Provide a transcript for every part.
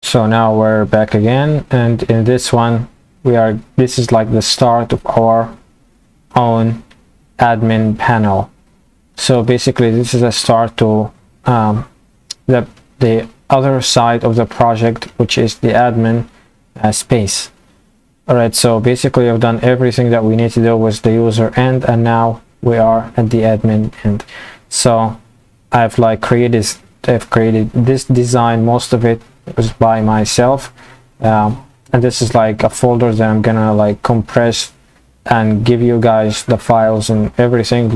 So now we're back again, and in this one this is like the start of our own admin panel. So basically this is a start to the other side of the project, which is the admin space. All right, so basically I've done everything that we need to do with the user end, and now we are at the admin end. So I've created this design. Most of it was by myself, and this is like a folder that I'm gonna compress and give you guys the files and everything.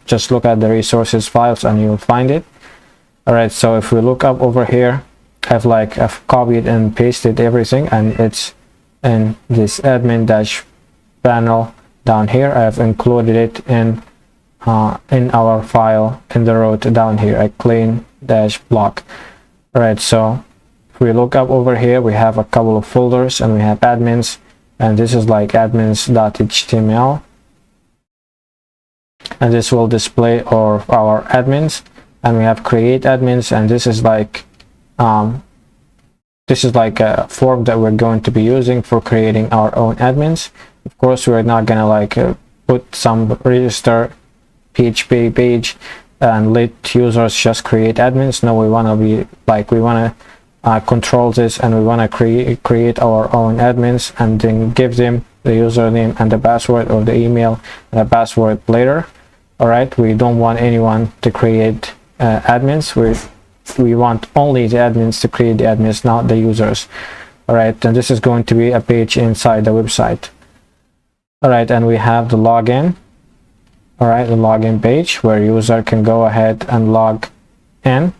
Just look at the resources files and you'll find it. All right, so if we look up over here, I've copied and pasted everything, and it's in this admin dash panel down here. I've included it in our file in the row down here, a clean dash block. All right, so if we look up over here, we have a couple of folders, and we have admins, and this is like admins.html, and this will display our admins. And we have create admins, and this is like a form that we're going to be using for creating our own admins. Of course, we're not gonna put some register PHP page and let users just create admins. No, we want to control this, and we want to create our own admins, and then give them the username and the password, or the email and the password later. All right, we don't want anyone to create admins. We want only the admins to create the admins, not the users. All right, and this is going to be a page inside the website. All right, and we have the login. All right, the login page where user can go ahead and log in.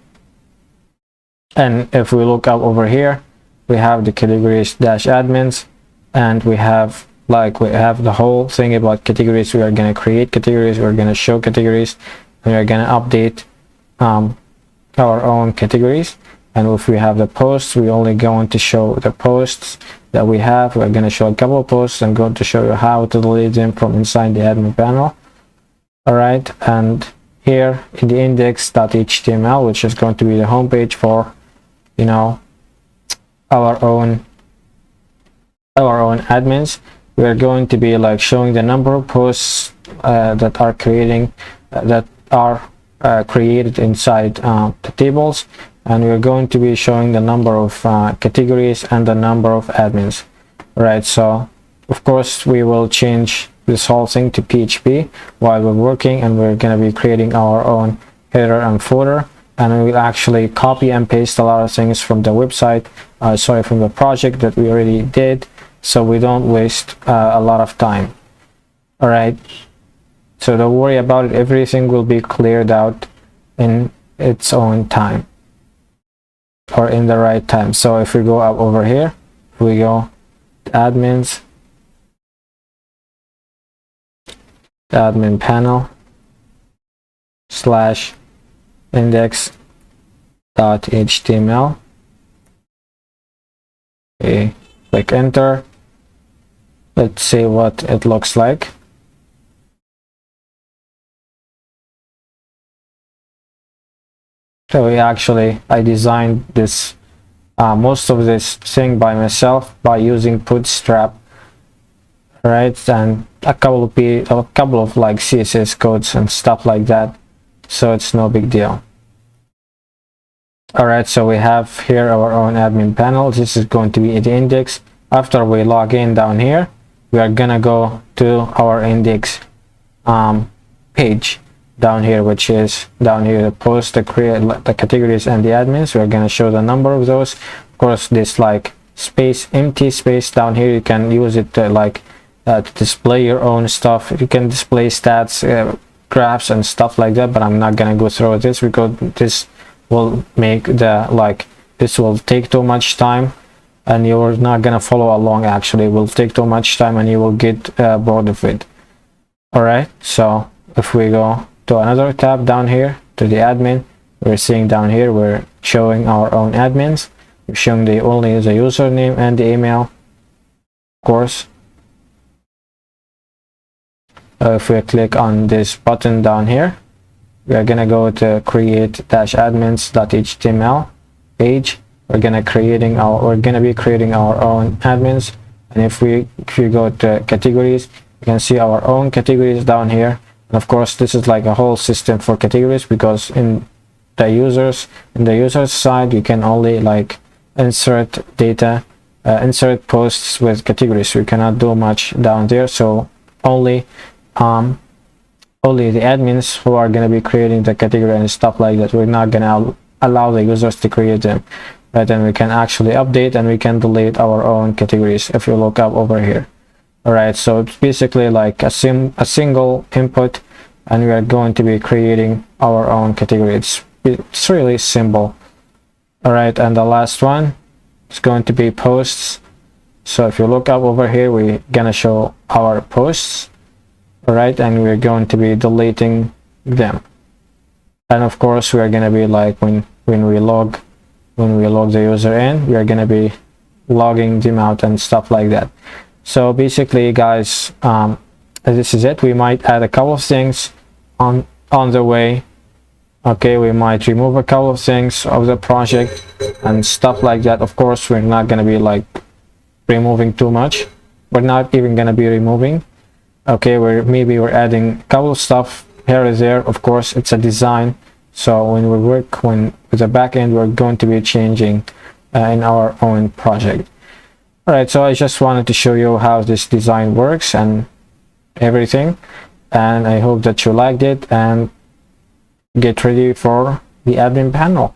And if we look up over here, we have the categories dash admins, and we have the whole thing about categories. We are going to create categories, we're going to show categories, and we are going to update our own categories. And if we have the posts, we only going to show the posts that we have. We're going to show a couple of posts and going to show you how to delete them from inside the admin panel. All right, and here in the index.html, which is going to be the home page for our own admins, we are going to be showing the number of posts that are created inside the tables, and we're going to be showing the number of categories and the number of admins. All right, so of course we will change this whole thing to PHP while we're working, and we're going to be creating our own header and footer, and we will actually copy and paste a lot of things from the website, from the project that we already did, so we don't waste a lot of time. All right, so don't worry about it, everything will be cleared out in its own time, or in the right time. So if we go up over here, we go to admins, admin panel / index.html. Okay, click enter. Let's see what it looks like. So I designed this most of this thing by myself by using Bootstrap, right, and a couple of CSS codes and stuff like that, so it's no big deal. All right, so we have here our own admin panel. This is going to be the index. After we log in down here, we are gonna go to our index page down here, which is down here, the post, the categories, and the admins. We're gonna show the number of those. Of course, this empty space down here, you can use it to to display your own stuff. You can display stats, graphs, and stuff like that, but I'm not gonna go through this because this will make this will take too much time, and you're not gonna follow along. Actually, it will take too much time and you will get bored of it. All right, so if we go to another tab down here to the admin, we're seeing down here we're showing our own admins. We're showing only the username and the email, of course. If we click on this button down here, we are gonna go to create-admins.html page, we're gonna be creating our own admins. And if we go to categories, you can see our own categories down here. And of course, this is like a whole system for categories, because in the users side, you can only like insert data, insert posts with categories. We cannot do much down there. So only the admins who are going to be creating the category and stuff like that, we're not going to allow the users to create them. Right, and we can actually update and we can delete our own categories if you look up over here. All right, so it's basically like a single input, and we are going to be creating our own category. It's really simple. All right, and the last one is going to be posts. So if you look up over here, we're gonna show our posts. All right, and we're going to be deleting them. And of course, we are gonna be like when we log the user in, we are going to be logging them out and stuff like that. So basically, guys, this is it. We might add a couple of things on the way. Okay, we might remove a couple of things of the project and stuff like that. Of course, we're not going to be like removing too much. We're not even going to be removing. Okay, maybe we're adding a couple of stuff here or there. Of course, it's a design. So when we work with the backend, we're going to be changing in our own project. All right, so I just wanted to show you how this design works and everything, and I hope that you liked it, and get ready for the admin panel.